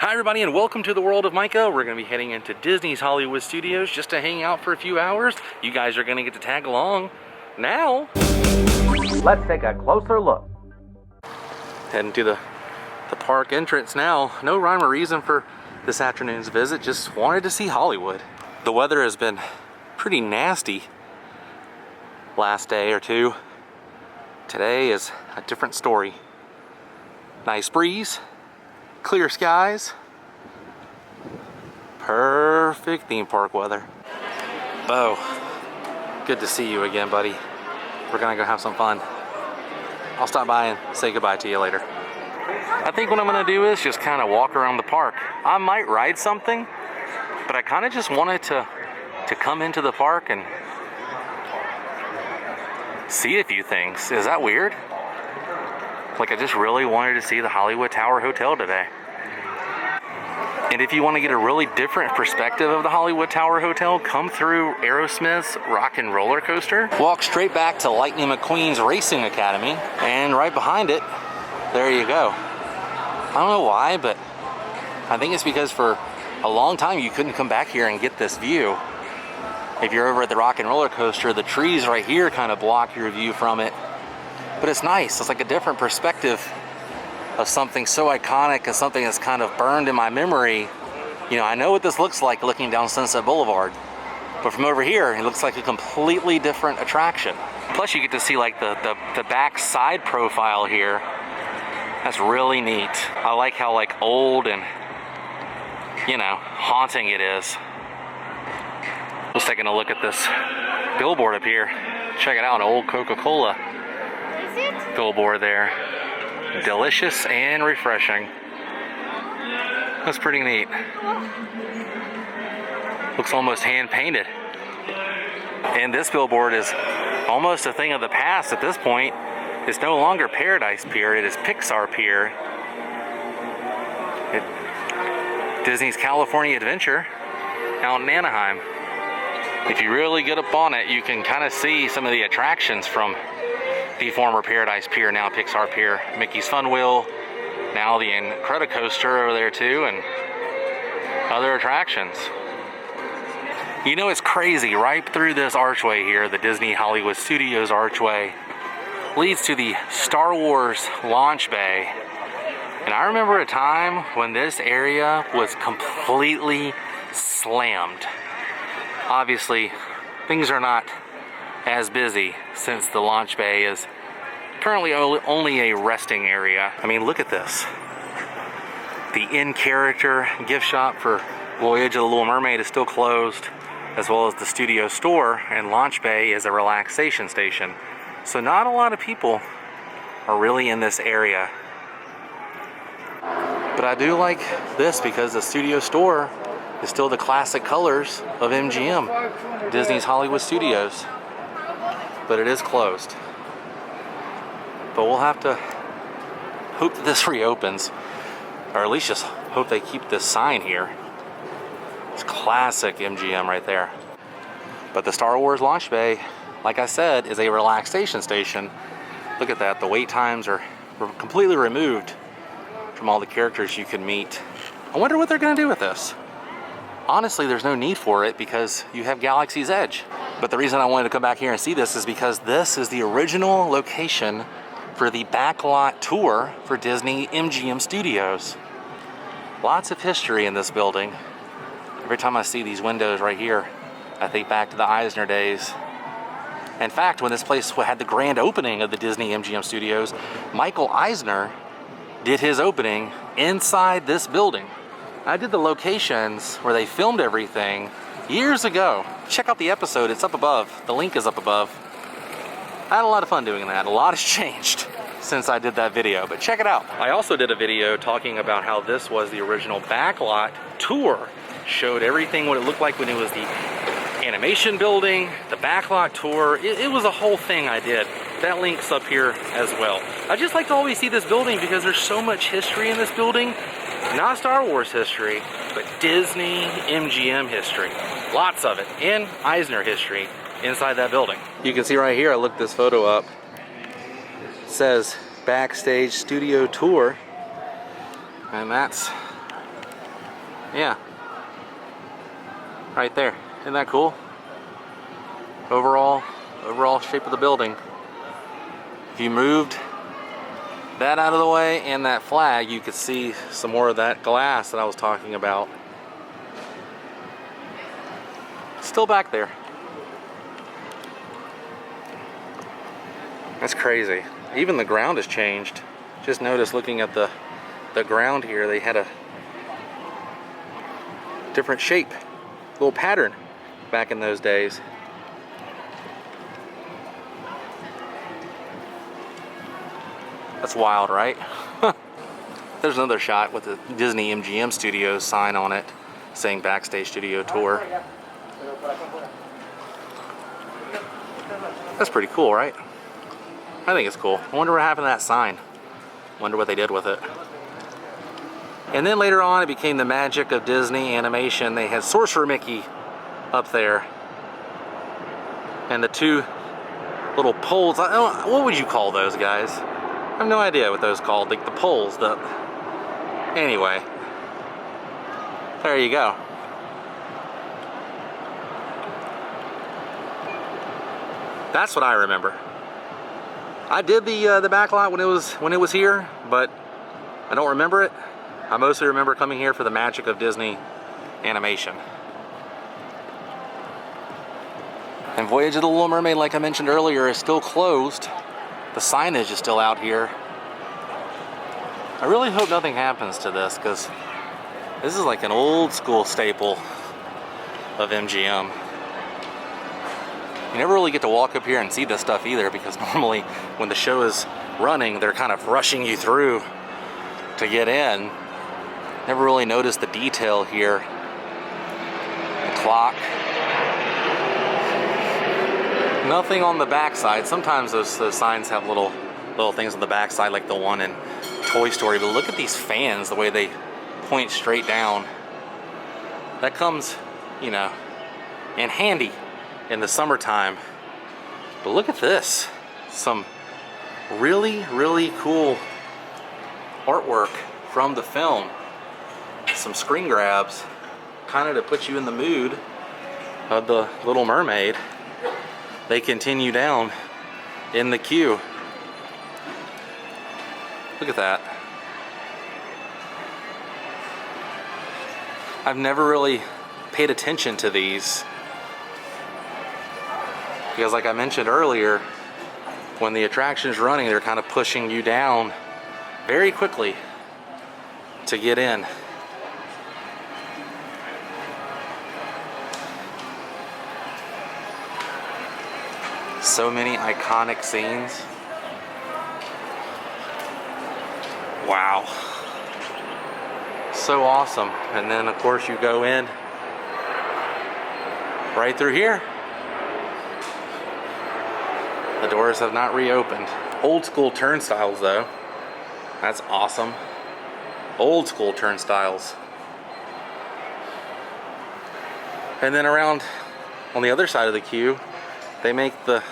Hi everybody and welcome to the world of Micah. We're going to be heading into Disney's Hollywood Studios just to hang out for a few hours. You guys are going to get to tag along. Now, let's take a closer look. Heading to the park entrance now. No rhyme or reason for this afternoon's visit, just wanted to see Hollywood. The weather has been pretty nasty last day or two. Today is a different story. Nice breeze. Clear skies, perfect theme park weather. Bo, good to see you again, buddy. We're gonna go have some fun. I'll stop by and say goodbye to you later. I think what I'm gonna do is just kind of walk around the park. I might ride something, but I kind of just wanted to come into the park and see a few things. Is that weird? Like, I just really wanted to see the Hollywood Tower Hotel today. And if you want to get a really different perspective of the Hollywood Tower Hotel, come through Aerosmith's Rock and Roller Coaster. Walk straight back to Lightning McQueen's Racing Academy. And right behind it, there you go. I don't know why, but I think it's because for a long time you couldn't come back here and get this view. If you're over at the Rock and Roller Coaster, the trees right here kind of block your view from it. But it's nice. It's like a different perspective of something so iconic, as something that's kind of burned in my memory. You know, I know what this looks like looking down Sunset Boulevard, but from over here, it looks like a completely different attraction. Plus, you get to see like the back side profile here. That's really neat. I like how like old and, you know, haunting it is. Just taking a look at this billboard up here. Check it out, an old Coca-Cola billboard there. Delicious and refreshing. That's pretty neat. Looks almost hand painted. And this billboard is almost a thing of the past at this point. It's no longer Paradise Pier, it is Pixar Pier. Disney's California Adventure out in Anaheim. If you really get up on it, you can kind of see some of the attractions from the former Paradise Pier, now Pixar Pier. Mickey's Fun Wheel, now the Incredicoaster over there too, and other attractions. You know, it's crazy, right through this archway here, the Disney Hollywood Studios archway, leads to the Star Wars launch bay. And I remember a time when this area was completely slammed. Obviously, things are not as busy since the launch bay is currently only a resting area. I mean, look at this. The in-character gift shop for Voyage of the Little Mermaid is still closed, as well as the studio store, and launch bay is a relaxation station. So not a lot of people are really in this area. But I do like this because the studio store is still the classic colors of MGM, Disney's Hollywood Studios. But it is closed. But we'll have to hope that this reopens, or at least just hope they keep this sign here. It's classic MGM right there. But the Star Wars launch bay, like I said, is a relaxation station. Look at that, the wait times are completely removed from all the characters you can meet. I wonder what they're gonna do with this. Honestly, there's no need for it because you have Galaxy's Edge. But the reason I wanted to come back here and see this is because this is the original location for the Backlot Tour for Disney MGM Studios. Lots of history in this building. Every time I see these windows right here, I think back to the Eisner days. In fact, when this place had the grand opening of the Disney MGM Studios, Michael Eisner did his opening inside this building. I did the locations where they filmed everything years ago. Check out the episode, it's up above. The link is up above. I had a lot of fun doing that. A lot has changed since I did that video, but check it out. I also did a video talking about how this was the original Backlot Tour. Showed everything what it looked like when it was the animation building, the Backlot Tour. It was a whole thing I did. That link's up here as well. I just like to always see this building because there's so much history in this building. Not Star Wars history, but Disney MGM history. Lots of it, and Eisner history inside that building. You can see right here, I looked this photo up. It says Backstage Studio Tour. And that's Yeah. Right there. Isn't that cool? Overall shape of the building. If you moved that out of the way and that flag, you could see some more of that glass that I was talking about. Still back there. That's crazy. Even the ground has changed. Just noticed looking at the ground here, they had a different shape, little pattern back in those days. That's wild, right? There's another shot with the Disney MGM Studios sign on it saying Backstage Studio Tour. That's pretty cool, right? I think it's cool. I wonder what happened to that sign. Wonder what they did with it. And then later on, it became the magic of Disney animation. They had Sorcerer Mickey up there. And the two little poles. What would you call those, guys? I have no idea what those called. Like the poles. Anyway. There you go. That's what I remember. I did the backlot when it was here, but I don't remember it. I mostly remember coming here for the magic of Disney animation. And Voyage of the Little Mermaid, like I mentioned earlier, is still closed. The signage is still out here. I really hope nothing happens to this, because this is like an old school staple of MGM. You never really get to walk up here and see this stuff either, because normally when the show is running, they're kind of rushing you through to get in. Never really noticed the detail here. The clock. Nothing on the backside. Sometimes those signs have little things on the backside, like the one in Toy Story. But look at these fans, the way they point straight down. That comes, you know, in handy in the summertime. But look at this. Some really, really cool artwork from the film. Some screen grabs, kind of to put you in the mood of the Little Mermaid. They continue down in the queue. Look at that. I've never really paid attention to these, because like I mentioned earlier, when the attraction's running, they're kind of pushing you down very quickly to get in. So many iconic scenes. Wow. So awesome. And then of course you go in right through here. The doors have not reopened. Old school turnstiles though. That's awesome. Old school turnstiles. And then around on the other side of the queue, they make the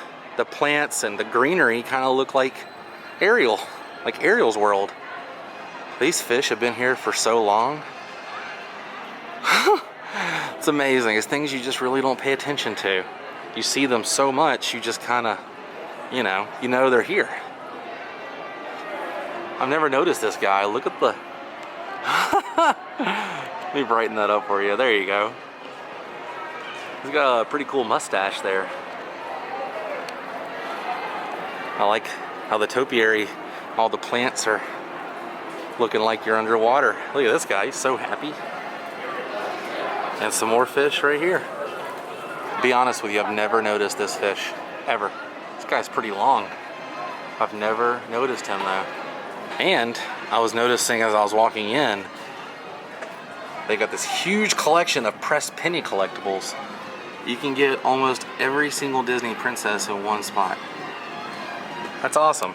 plants and the greenery kind of look like Ariel, like Ariel's world. These fish have been here for so long. It's amazing. It's things you just really don't pay attention to. You see them so much, you just kind of, you know they're here. I've never noticed this guy. Look at the... Let me brighten that up for you. There you go. He's got a pretty cool mustache there. I like how the topiary, all the plants are looking like you're underwater. Look at this guy, he's so happy. And some more fish right here. Be honest with you, I've never noticed this fish, ever. This guy's pretty long. I've never noticed him though. And I was noticing as I was walking in, they got this huge collection of pressed penny collectibles. You can get almost every single Disney princess in one spot. That's awesome.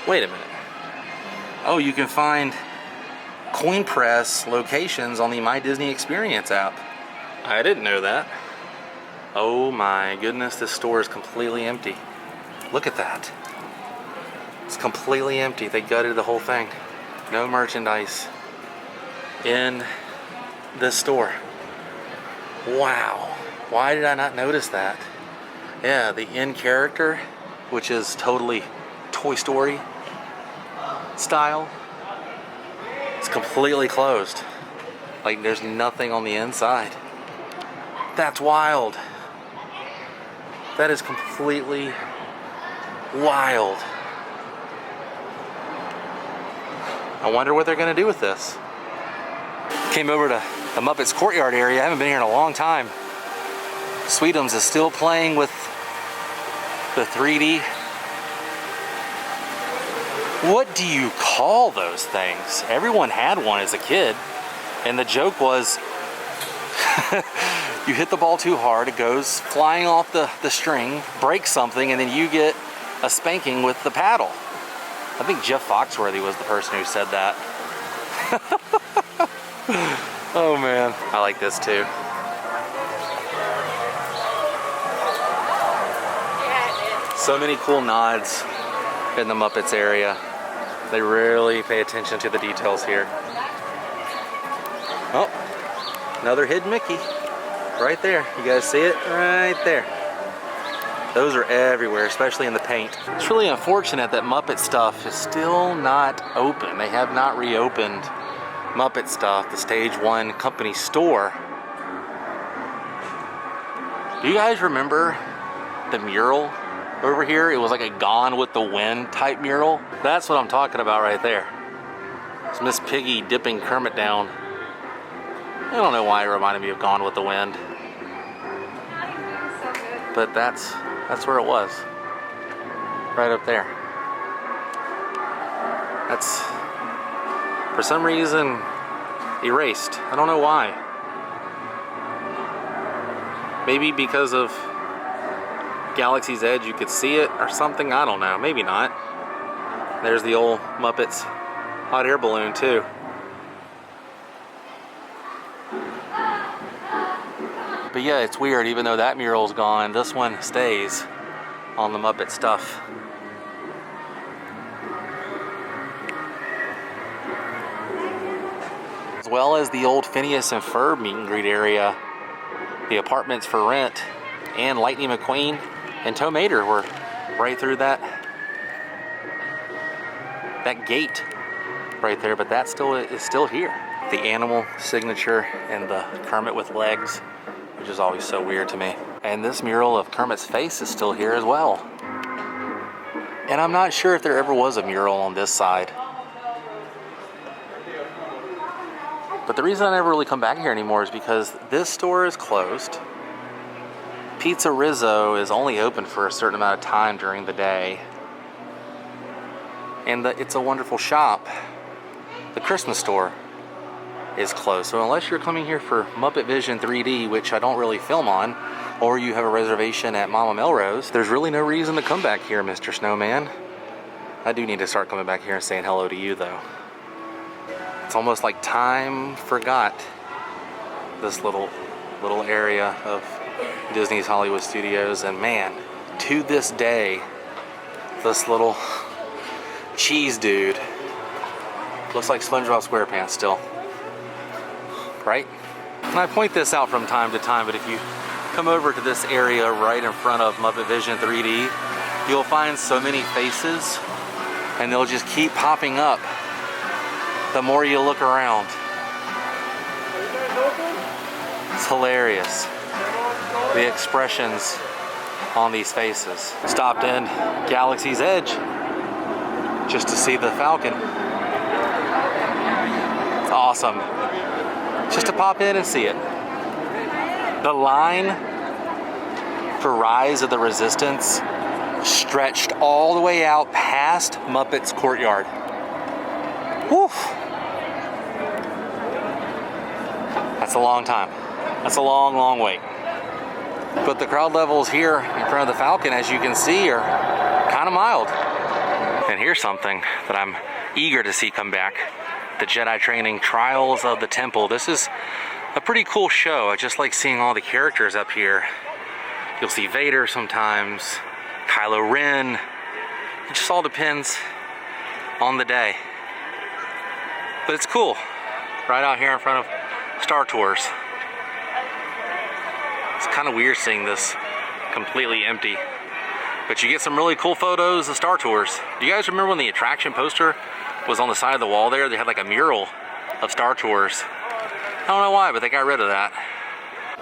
Wait a minute. Oh, you can find coin press locations on the My Disney Experience app. I didn't know that. Oh my goodness, this store is completely empty. Look at that. It's completely empty. They gutted the whole thing. No merchandise. in this store. Wow. Why did I not notice that? Yeah, the in character, which is totally Toy Story style, it's completely closed. Like there's nothing on the inside. That's wild. That is completely wild. I wonder what they're gonna do with this. Came over to the Muppets Courtyard area. I haven't been here in a long time. Sweetums is still playing with the 3D. What do you call those things? Everyone had one as a kid, and the joke was you hit the ball too hard, it goes flying off the string, breaks something, and then you get a spanking with the paddle. I think Jeff Foxworthy was the person who said that. Oh man, I like this too. So many cool nods in the Muppets area. They really pay attention to the details here. Oh, another hidden Mickey. Right there. You guys see it? Right there. Those are everywhere, especially in the paint. It's really unfortunate that Muppet Stuff is still not open. They have not reopened Muppet Stuff, the Stage 1 company store. Do you guys remember the mural over here? It was like a Gone with the Wind type mural. That's what I'm talking about right there. It's Miss Piggy dipping Kermit down. I don't know why it reminded me of Gone with the Wind. But that's where it was. Right up there. That's, for some reason, erased. I don't know why. Maybe because of Galaxy's Edge you could see it or something, I don't know, maybe not. There's the old Muppets hot air balloon too. But yeah, it's weird, even though that mural's gone, this one stays on the Muppet Stuff. As well as the old Phineas and Ferb meet and greet area, the apartments for rent, and Lightning McQueen and Tow Mater were right through that gate right there, but that is still here. The animal signature and the Kermit with legs, which is always so weird to me. And this mural of Kermit's face is still here as well. And I'm not sure if there ever was a mural on this side. But the reason I never really come back here anymore is because this store is closed. Pizza Rizzo is only open for a certain amount of time during the day. And the It's a Wonderful Shop, the Christmas store, is closed. So unless you're coming here for Muppet Vision 3D, which I don't really film on, or you have a reservation at Mama Melrose, there's really no reason to come back here, Mr. Snowman. I do need to start coming back here and saying hello to you, though. It's almost like time forgot this little area of Disney's Hollywood Studios, and man, to this day, this little cheese dude looks like SpongeBob SquarePants still, right? And I point this out from time to time, but if you come over to this area right in front of Muppet Vision 3D, you'll find so many faces, and they'll just keep popping up the more you look around. It's hilarious, the expressions on these faces. Stopped in Galaxy's Edge just to see the Falcon. It's awesome. Just to pop in and see it. The line for Rise of the Resistance stretched all the way out past Muppets Courtyard. Woof. That's a long time. That's a long, long wait. But the crowd levels here in front of the Falcon, as you can see, are kind of mild. And here's something that I'm eager to see come back. The Jedi Training Trials of the Temple. This is a pretty cool show. I just like seeing all the characters up here. You'll see Vader sometimes, Kylo Ren. It just all depends on the day. But it's cool. right out here in front of Star Tours. It's kind of weird seeing this completely empty. But you get some really cool photos of Star Tours. Do you guys remember when the attraction poster was on the side of the wall there? They had like a mural of Star Tours. I don't know why, but they got rid of that.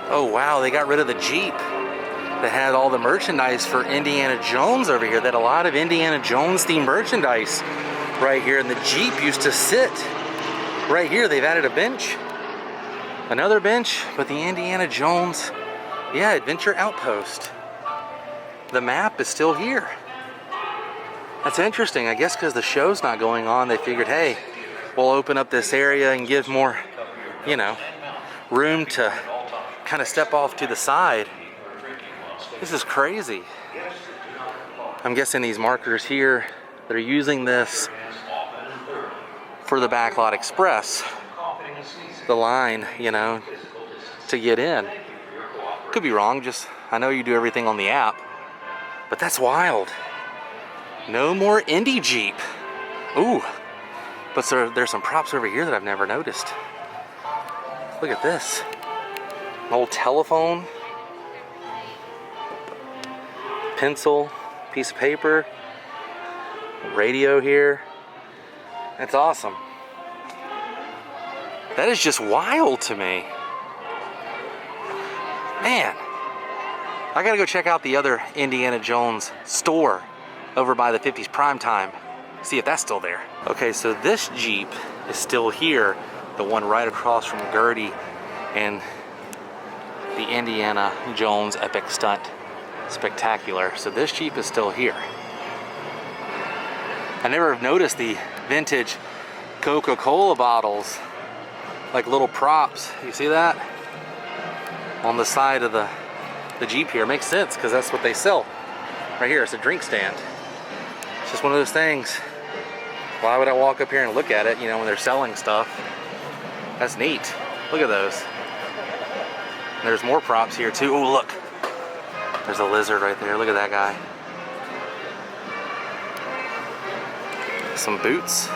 Oh wow, they got rid of the Jeep that had all the merchandise for Indiana Jones over here. They had a lot of Indiana Jones themed merchandise right here, and the Jeep used to sit right here. They've added a bench, another bench, but the Indiana Jones, yeah, Adventure Outpost. The map is still here. That's interesting. I guess because the show's not going on, they figured, hey, we'll open up this area and give more, you know, room to kind of step off to the side. This is crazy. I'm guessing these markers here, they're using this for the Backlot Express, the line, you know, to get in. Could be wrong, just I know you do everything on the app, but that's wild. No more Indy Jeep. Ooh, but there's some props over here that I've never noticed. Look at this. An old telephone, pencil, piece of paper, radio here. That's awesome. That is just wild to me. Man, I gotta go check out the other Indiana Jones store over by the 50s Primetime. See if that's still there. Okay, so this Jeep is still here. The one right across from Gertie and the Indiana Jones Epic Stunt Spectacular. So this Jeep is still here. I never have noticed the vintage Coca-Cola bottles, like little props. You see that? On the side of the Jeep here. Makes sense because that's what they sell. Right here, it's a drink stand. It's just one of those things. Why would I walk up here and look at it, you know, when they're selling stuff? That's neat. Look at those. And there's more props here too. Oh, look. There's a lizard right there. Look at that guy. Some boots.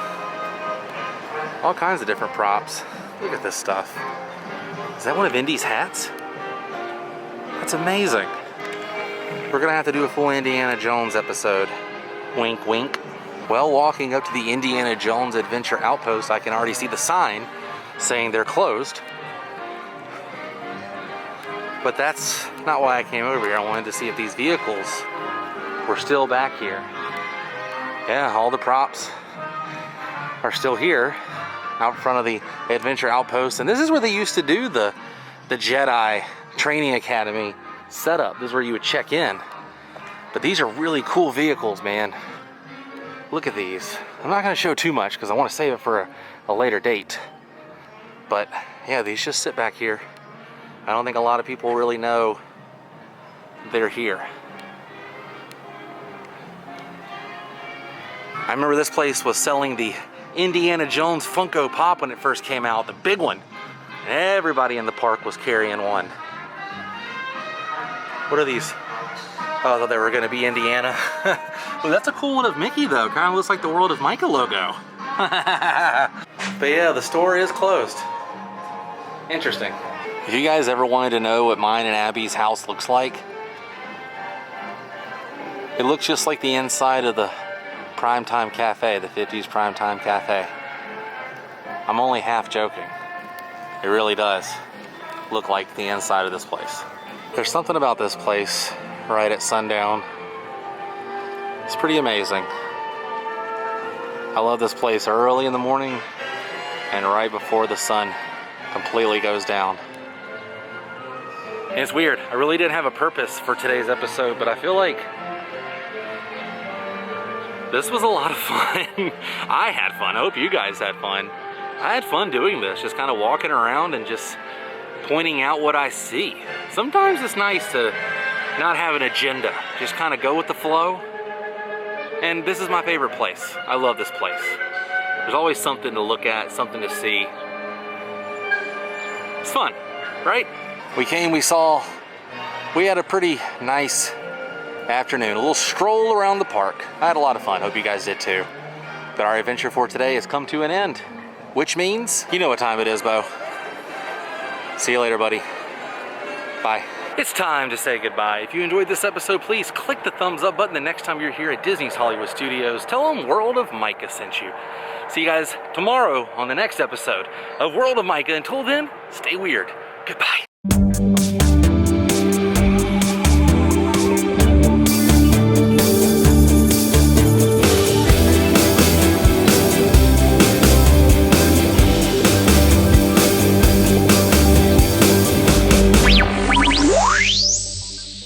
All kinds of different props. Look at this stuff. Is that one of Indy's hats? That's amazing. We're gonna have to do a full Indiana Jones episode. Wink, wink. Well, walking up to the Indiana Jones Adventure Outpost, I can already see the sign saying they're closed. But that's not why I came over here. I wanted to see if these vehicles were still back here. Yeah, all the props are still here out front of the Adventure Outpost. And this is where they used to do the Jedi Training Academy setup. This is where you would check in. But these are really cool vehicles, man. Look at these. I'm not going to show too much because I want to save it for a later date. But yeah, these just sit back here. I don't think a lot of people really know they're here. I remember this place was selling the Indiana Jones Funko Pop when it first came out, the big one. Everybody in the park was carrying one. What are these? Oh, I thought they were going to be Indiana. Well, that's a cool one of Mickey though. Kind of looks like the World of Micah logo. But yeah, the store is closed. Interesting. If you guys ever wanted to know what mine and Abby's house looks like, it looks just like the inside of the Primetime Cafe, the 50s Primetime Cafe. I'm only half joking. It really does look like the inside of this place. There's something about this place right at sundown. It's pretty amazing. I love this place early in the morning and right before the sun completely goes down. And it's weird. I really didn't have a purpose for today's episode, but I feel like this was a lot of fun. I had fun. I hope you guys had fun. I had fun doing this, just kind of walking around and just pointing out what I see. Sometimes it's nice to not have an agenda, just kind of go with the flow. And this is my favorite place. I love this place. There's always something to look at, something to see. It's fun, right? We came, we saw, we had a pretty nice afternoon, a little stroll around the park. I had a lot of fun, hope you guys did too. But our adventure for today has come to an end. which means, you know what time it is, Bo. See you later, buddy. Bye. It's time to say goodbye. If you enjoyed this episode, please click the thumbs up button the next time you're here at Disney's Hollywood Studios. Tell them World of Micah sent you. See you guys tomorrow on the next episode of World of Micah. Until then, stay weird. Goodbye.